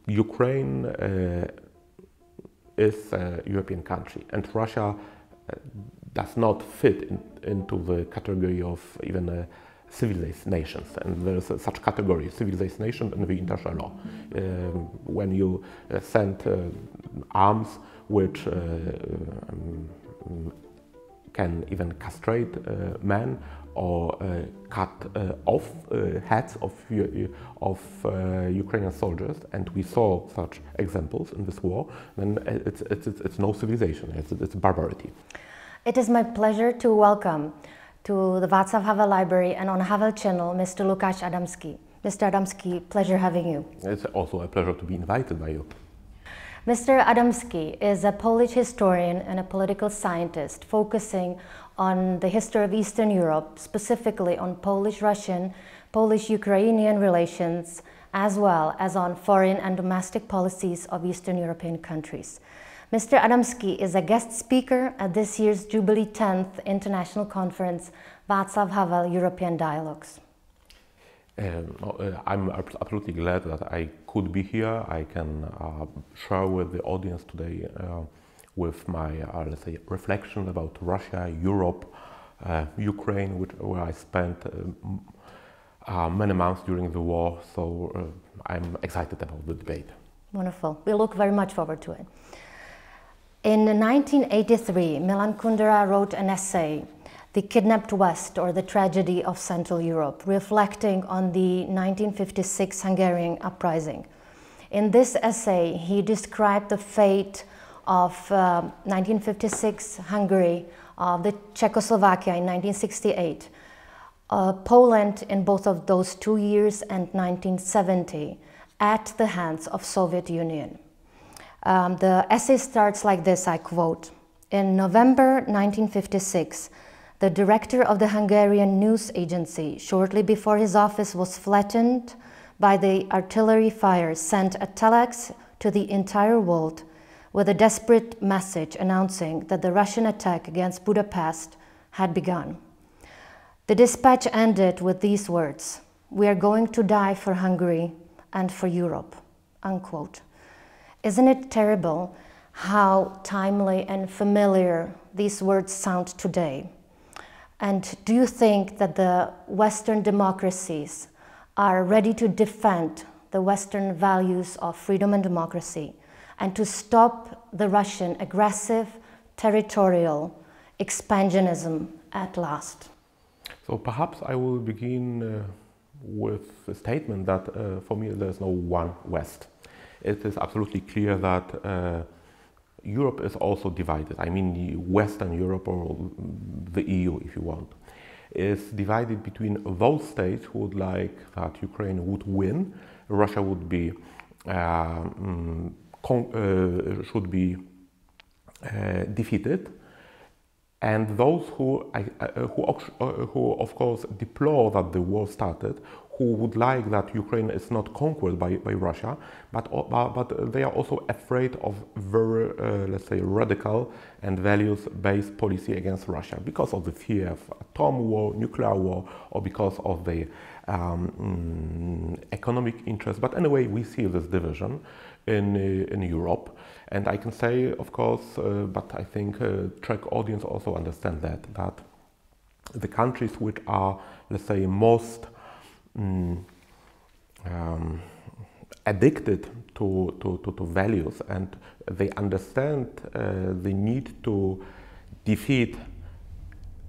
Ukraine is a European country, and Russia does not fit into the category of even civilized nations, and there is such category, civilized nation, in the international law. When you send arms which can even castrate men or cut off heads of Ukrainian soldiers, and we saw such examples in this war, then it's no civilization, it's barbarity. It is my pleasure to welcome to the Václav Havel Library and on Havel channel, Mr. Łukasz Adamski. Mr. Adamski, pleasure having you. It's also a pleasure to be invited by you. Mr. Adamski is a Polish historian and a political scientist focusing on the history of Eastern Europe, specifically on Polish-Russian, Polish-Ukrainian relations, as well as on foreign and domestic policies of Eastern European countries. Mr. Adamski is a guest speaker at this year's Jubilee 10th International Conference, Václav Havel European Dialogues. I'm absolutely glad that I could be here. I can share with the audience today with my, let's say, reflection about Russia, Europe, Ukraine, where I spent many months during the war. So I'm excited about the debate. Wonderful. We look very much forward to it. In 1983, Milan Kundera wrote an essay, The Kidnapped West, or the Tragedy of Central Europe, reflecting on the 1956 Hungarian uprising. In this essay, he described the fate of 1956 Hungary, the Czechoslovakia in 1968, Poland in both of those 2 years, and 1970 at the hands of Soviet Union. The essay starts like this, I quote, "In November 1956, the director of the Hungarian news agency, shortly before his office was flattened by the artillery fire, sent a telex to the entire world with a desperate message announcing that the Russian attack against Budapest had begun. The dispatch ended with these words, 'We are going to die for Hungary and for Europe,' unquote." Isn't it terrible how timely and familiar these words sound today? And do you think that the Western democracies are ready to defend the Western values of freedom and democracy and to stop the Russian aggressive territorial expansionism at last? So perhaps I will begin with a statement that for me there's no one West. It is absolutely clear that Europe is also divided. I mean, Western Europe, or the EU, if you want, is divided between those states who would like that Ukraine would win, Russia would be should be defeated, and those who of course deplore that the war started, who would like that Ukraine is not conquered by Russia, but they are also afraid of very, let's say, radical and values-based policy against Russia because of the fear of atom war, nuclear war, or because of the economic interest. But anyway, we see this division in Europe. And I can say, of course, but I think Czech audience also understand that the countries which are, let's say, most addicted to values, and they understand the need to defeat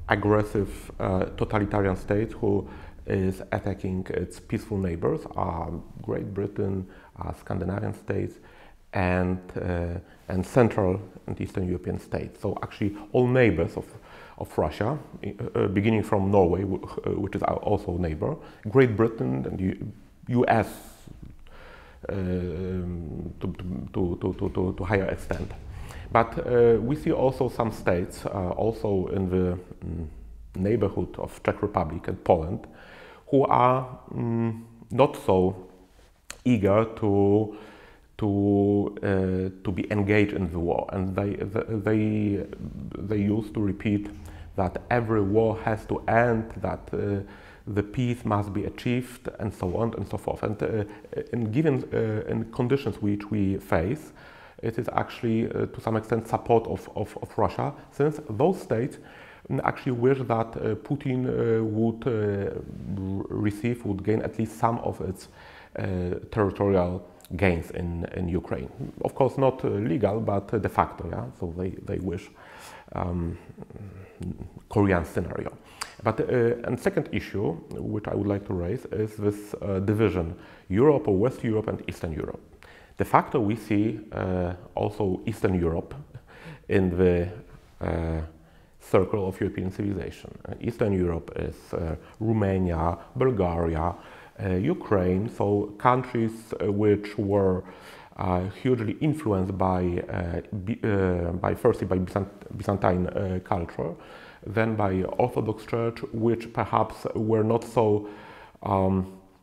aggressive totalitarian states who is attacking its peaceful neighbors, are Great Britain, Scandinavian states, and Central and Eastern European states. So actually all neighbors of Russia, beginning from Norway, which is also a neighbor, Great Britain and US to higher extent. But we see also some states, also in the neighborhood of Czech Republic and Poland, who are not so eager to be engaged in the war, and they used to repeat that every war has to end, that the peace must be achieved, and so on and so forth. And in conditions which we face, it is actually to some extent support of Russia, since those states actually wish that Putin would would gain at least some of its territorial gains in Ukraine. Of course, not legal, but de facto. Yeah, so they wish Korean scenario. But and second issue, which I would like to raise, is this division: Europe or West Europe and Eastern Europe. De facto, we see also Eastern Europe in the circle of European civilization. Eastern Europe is Romania, Bulgaria, Ukraine, so countries which were hugely influenced firstly by Byzantine culture, then by Orthodox Church, which perhaps were not so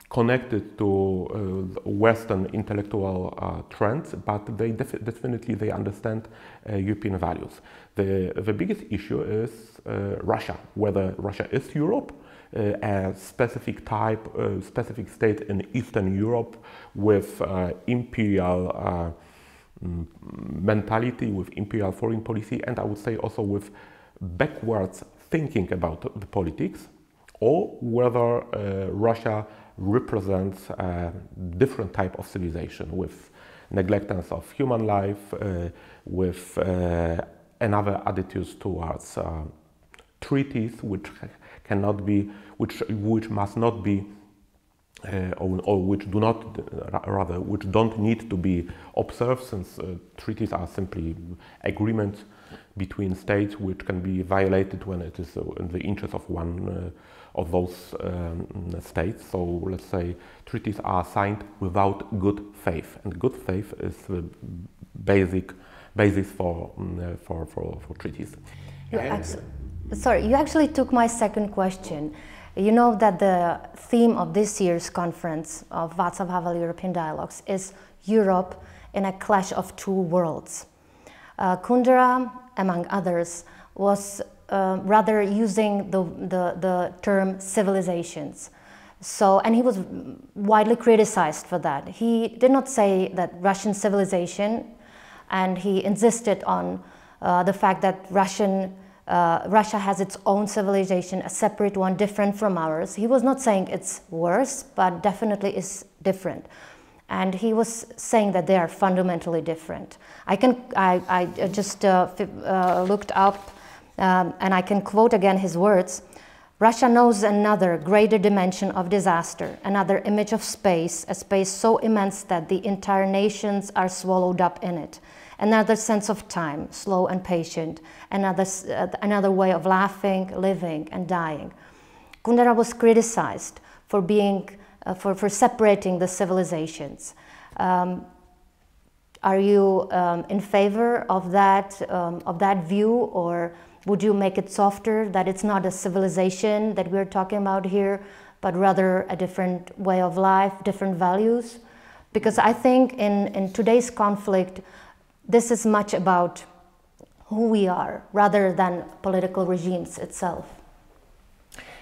connected to Western intellectual trends, but they definitely understand European values. The biggest issue is Russia, whether Russia is Europe, a specific type, specific state in Eastern Europe with imperial mentality, with imperial foreign policy, and I would say also with backwards thinking about the politics, or whether Russia represents a different type of civilization with neglectance of human life, with another attitudes towards treaties which cannot be, which must not be, or which do not, rather, which don't need to be observed, since treaties are simply agreements between states which can be violated when it is in the interest of one of those states. So let's say treaties are signed without good faith, and good faith is the basis for treaties. Sorry, you actually took my second question. You know that the theme of this year's conference of Václav Havel European Dialogues is Europe in a clash of two worlds. Kundera, among others, was rather using the term civilizations. So, and he was widely criticized for that. He did not say that Russian civilization, and he insisted on the fact that Russia has its own civilization, a separate one, different from ours. He was not saying it's worse, but definitely is different. And he was saying that they are fundamentally different. I just looked up and I can quote again his words. Russia knows another greater dimension of disaster, another image of space, a space so immense that the entire nations are swallowed up in it. Another sense of time, slow and patient, another way of laughing, living and dying. Kundera was criticized for being, for separating the civilizations. Are you in favor of that view, or would you make it softer, that it's not a civilization that we're talking about here, but rather a different way of life, different values? Because I think in today's conflict, this is much about who we are, rather than political regimes itself.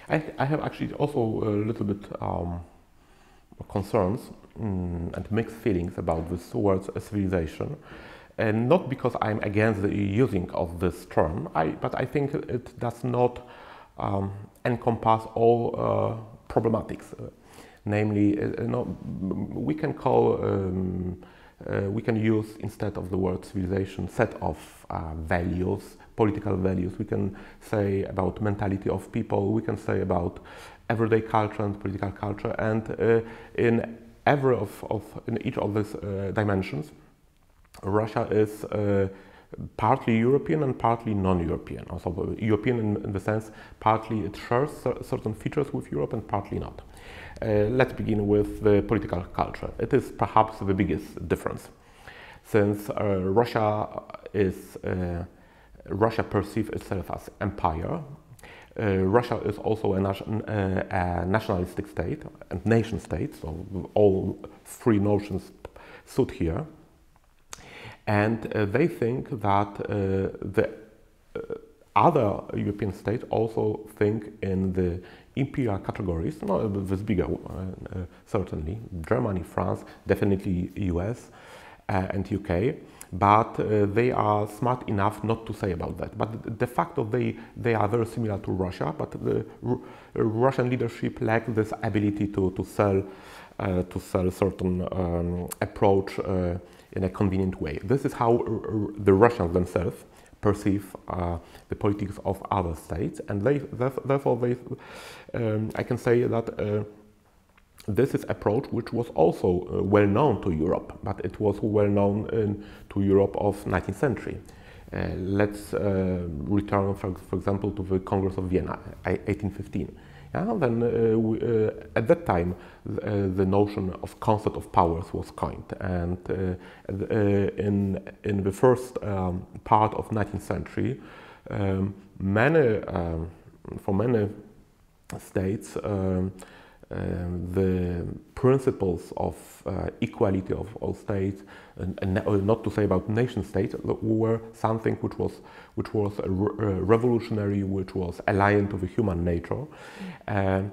I have actually also a little bit concerns and mixed feelings about this word civilization. And not because I'm against the using of this term, but I think it does not encompass all problematics. Namely, we can call, we can use, instead of the word civilization, set of values, political values. We can say about mentality of people, we can say about everyday culture and political culture, and in each of these dimensions, Russia is partly European and partly non-European. Also European in the sense, partly it shares certain features with Europe and partly not. Let's begin with the political culture. It is perhaps the biggest difference, since Russia perceives itself as empire. Russia is also a nationalistic state and nation state, so all three notions suit here. And they think that the other European states also think in the imperial categories, no, this bigger certainly, Germany, France, definitely US and UK, but they are smart enough not to say about that. But de facto they are very similar to Russia, but the Russian leadership lacks this ability to sell certain approach in a convenient way. This is how the Russians themselves perceive the politics of other states, and therefore I can say that this is approach which was also well known to Europe, but it was well known to Europe of 19th century. Let's return, for example, to the Congress of Vienna, 1815. Yeah, then at that time, the notion of concept of powers was coined, and in the first part of 19th century, for many states, the principles of equality of all states, and not to say about nation states, were something which was revolutionary, which was alien to the human nature, and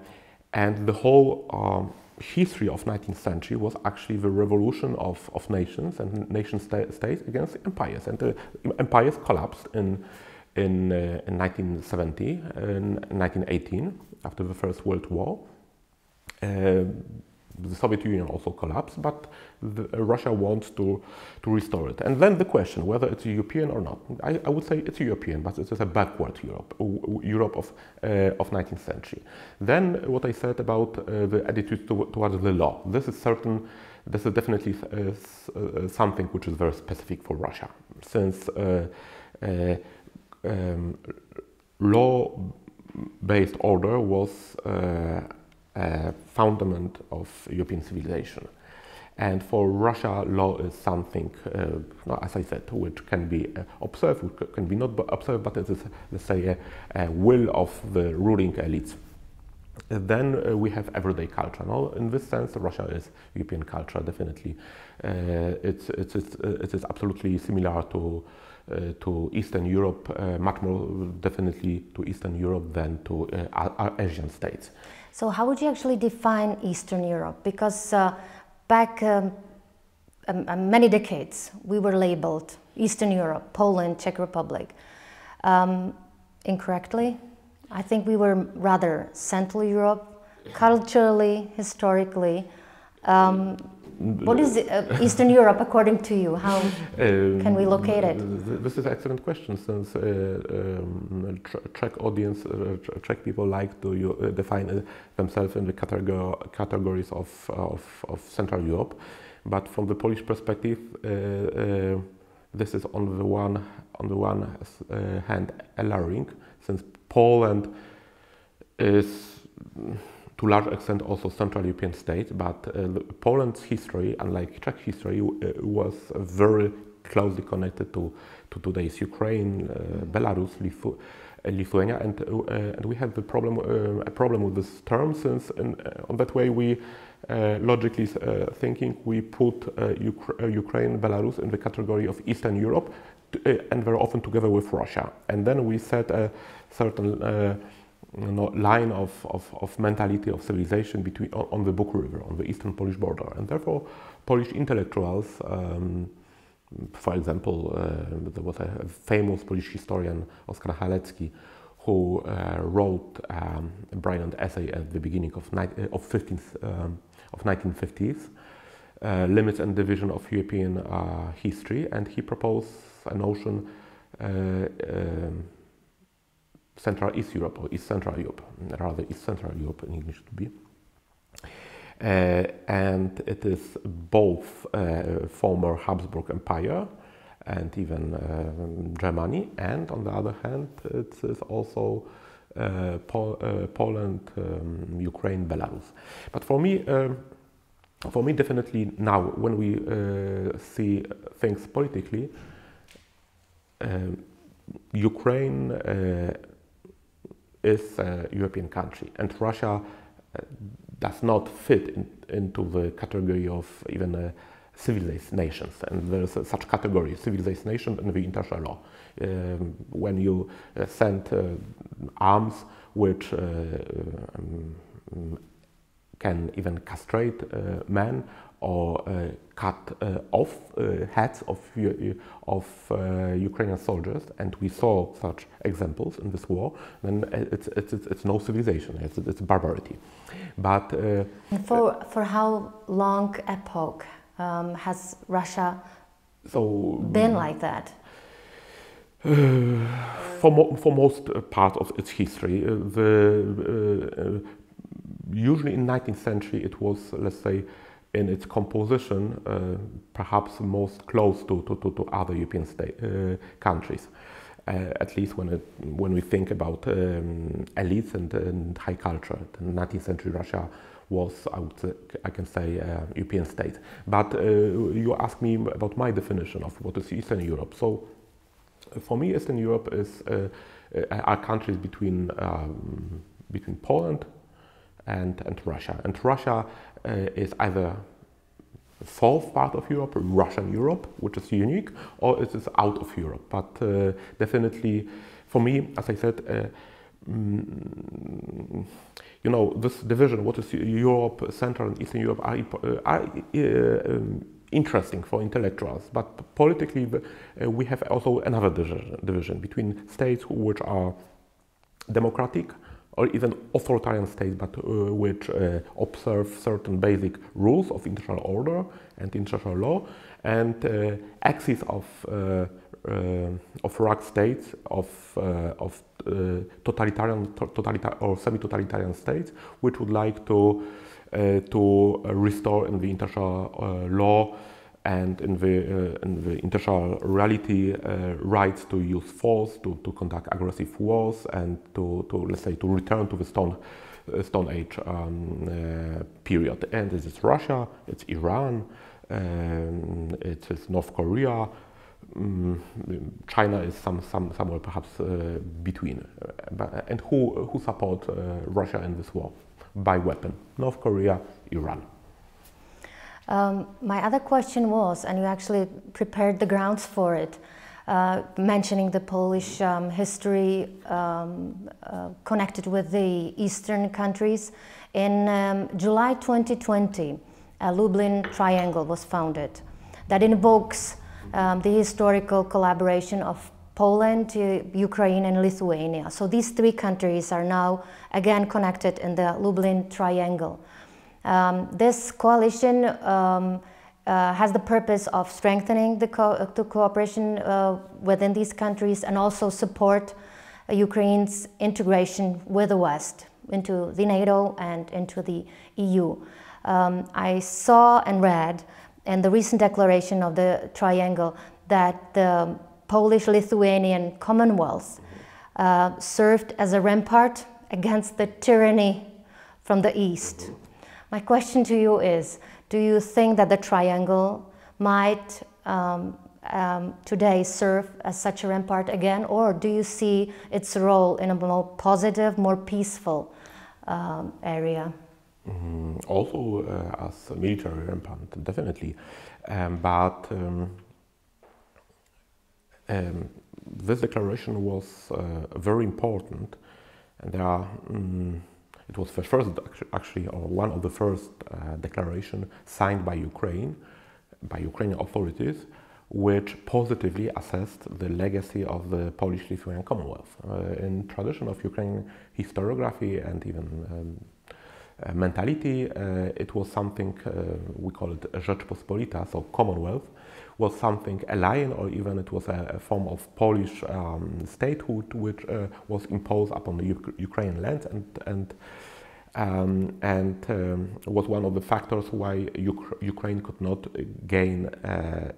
the whole history of 19th century was actually the revolution of nations and nation states against empires, and empires collapsed in 1970, in 1918, after the First World War. The Soviet Union also collapsed, but Russia wants to restore it. And then the question, whether it's European or not, I would say it's European, but it is a backward Europe of 19th century. Then what I said about the attitude towards the law, this is definitely something which is very specific for Russia, since law-based order was fundament of European civilization. And for Russia, law is something, as I said, which can be observed, which can be not observed, but it is, let's say, a will of the ruling elites. Then we have everyday culture. Now, in this sense, Russia is European culture, definitely. It is absolutely similar to Eastern Europe, much more definitely to Eastern Europe than to Asian states. So how would you actually define Eastern Europe? Because back many decades, we were labeled Eastern Europe, Poland, Czech Republic. Incorrectly. I think we were rather Central Europe, culturally, historically. What is Eastern Europe according to you? How can we locate it? This is an excellent question, since Czech audience, Czech people like to define themselves in the categories of Central Europe. But from the Polish perspective, this is on the one hand alluring, since Poland is to a large extent also Central European state, but Poland's history, unlike Czech history, was very closely connected to today's Ukraine, Belarus, Lithuania, and we have a problem with this term, since on that way we logically thinking we put Ukraine, Belarus in the category of Eastern Europe, and very often together with Russia, and then we set a certain line of mentality of civilization on the Buk River, on the eastern Polish border, and therefore Polish intellectuals, for example, there was a famous Polish historian, Oskar Halecki, who wrote a brilliant essay at the beginning of 1950s, Limits and Division of European History, and he proposed a notion Central East Europe, or East Central Europe, rather East Central Europe in English to be. And it is both former Habsburg Empire and even Germany, and on the other hand it is also Poland, Ukraine, Belarus. But for me definitely now, when we see things politically, Ukraine is a European country, and Russia does not fit into the category of even civilized nations, and there is such category, civilized nation in the international law. When you send arms which can even castrate men or cut off heads of Ukrainian soldiers, and we saw such examples in this war, then it's no civilization, it's barbarity. But for how long epoch has Russia been like that? For most part of its history, usually in 19th century it was, let's say, in its composition, perhaps most close to other European countries. At least when we think about elites and high culture, the 19th century Russia was, I can say, European state. But you ask me about my definition of what is Eastern Europe. So, for me, Eastern Europe are countries between Poland and Russia. And Russia is either the fourth part of Europe, Russian Europe, which is unique, or it is out of Europe. But definitely, for me, as I said, you know, this division, what is Europe, Central and Eastern Europe, are interesting for intellectuals, but politically we have also another division between states which are democratic or even authoritarian states, but which observe certain basic rules of international order and international law, and axis of rogue states, of totalitarian or semi-totalitarian states, which would like to restore in the international law and in the international reality rights to use force, to conduct aggressive wars, and to let's say to return to the Stone Age period. And this is Russia, it's Iran, it is North Korea. China is somewhere perhaps between. And who support Russia in this war? By weapon, North Korea, Iran. My other question was, and you actually prepared the grounds for it, mentioning the Polish history connected with the Eastern countries. In July 2020, a Lublin Triangle was founded that invokes the historical collaboration of Poland, Ukraine and Lithuania. So these three countries are now again connected in the Lublin Triangle. This coalition has the purpose of strengthening the cooperation within these countries and also support Ukraine's integration with the West into the NATO and into the EU. I saw and read in the recent declaration of the Triangle that the Polish-Lithuanian Commonwealth served as a rampart against the tyranny from the East. My question to you is, do you think that the Triangle might today serve as such a rampart again, or do you see its role in a more positive, more peaceful area? Also as a military rampart, definitely. But this declaration was very important, and there are, it was the first, actually, or one of the first declaration signed by Ukraine, by Ukrainian authorities, which positively assessed the legacy of the Polish-Lithuanian Commonwealth. In tradition of Ukrainian historiography and even mentality, it was something, we call it Rzeczpospolita, so Commonwealth, was something alien, or even it was a form of Polish statehood which was imposed upon the Ukrainian land, and was one of the factors why Ukraine could not gain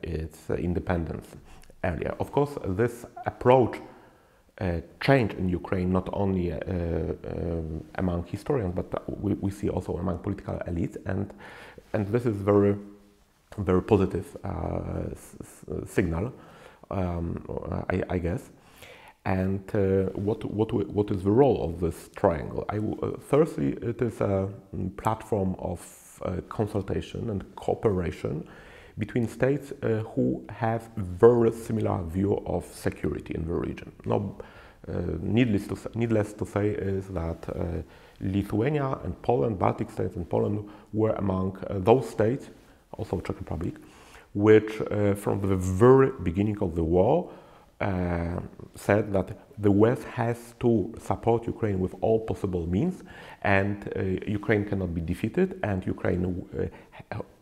its independence earlier. Of course, this approach changed in Ukraine, not only among historians, but we see also among political elites, and this is very positive signal, I guess. And what is the role of this triangle? Firstly, it is a platform of consultation and cooperation between states who have very similar view of security in the region. Now, needless to say is that Lithuania and Poland, Baltic states and Poland were among those states, also Czech Republic, which from the very beginning of the war said that the West has to support Ukraine with all possible means, and Ukraine cannot be defeated, and Ukraine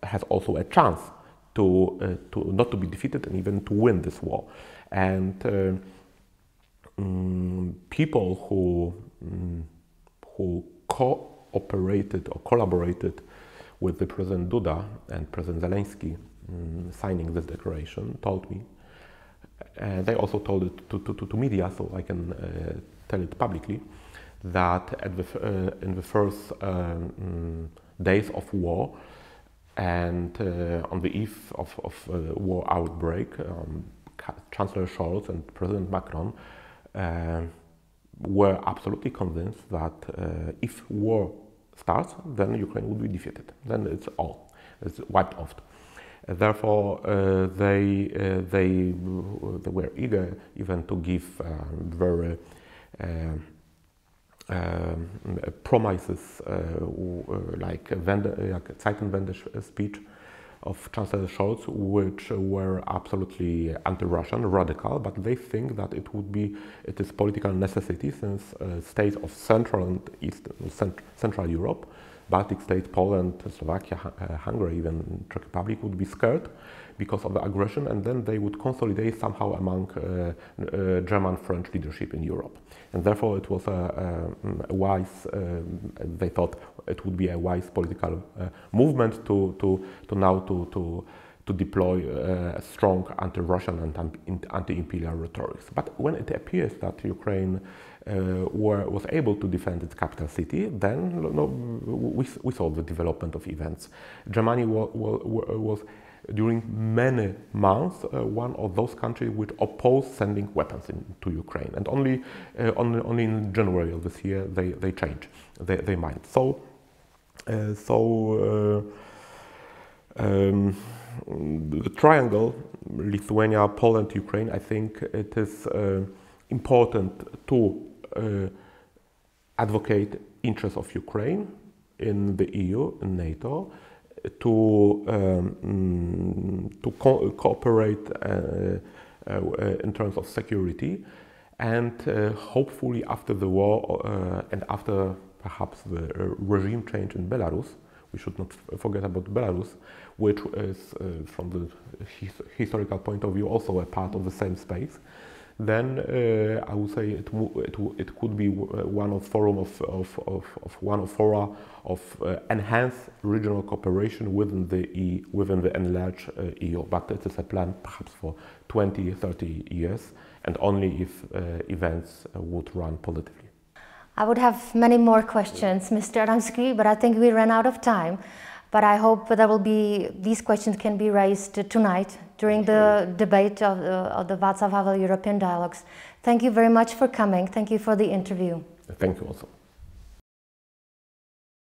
has also a chance to not to be defeated and even to win this war. And people who cooperated or collaborated with the President Duda and President Zelensky signing this declaration told me. They also told it to media, so I can tell it publicly, that in the first days of war and on the eve of war outbreak, Chancellor Scholz and President Macron were absolutely convinced that if war starts, then Ukraine would be defeated. Then it's wiped off. Therefore, they were eager even to give very promises like Zeitenwende speech of Chancellor Scholz, which were absolutely anti-Russian, radical, but they think that it is political necessity since states of Central and Central Europe, Baltic states, Poland, Slovakia, Hungary, even Czech Republic would be scared because of the aggression, and then they would consolidate somehow among German-French leadership in Europe. And therefore it was a wise, they thought it would be a wise political movement to deploy a strong anti-Russian and anti-imperial rhetoric. But when it appears that Ukraine was able to defend its capital city, then we saw the development of events. Germany was during many months one of those countries which opposed sending weapons to Ukraine, and only in January of this year they changed their mind. So the triangle, Lithuania, Poland, Ukraine, I think it is important to advocate interests of Ukraine in the EU, in NATO, to cooperate in terms of security, and hopefully after the war and after perhaps the regime change in Belarus, we should not forget about Belarus, which is from the historical point of view also a part of the same space. Then I would say it could be one of fora of enhanced regional cooperation within the enlarged EU. But it is a plan perhaps for 20-30 years, and only if events would run positively. I would have many more questions, Mr. Adamski, but I think we ran out of time. But I hope these questions can be raised tonight during the debate of the Václav Havel European Dialogues. Thank you very much for coming. Thank you for the interview. Thank you also.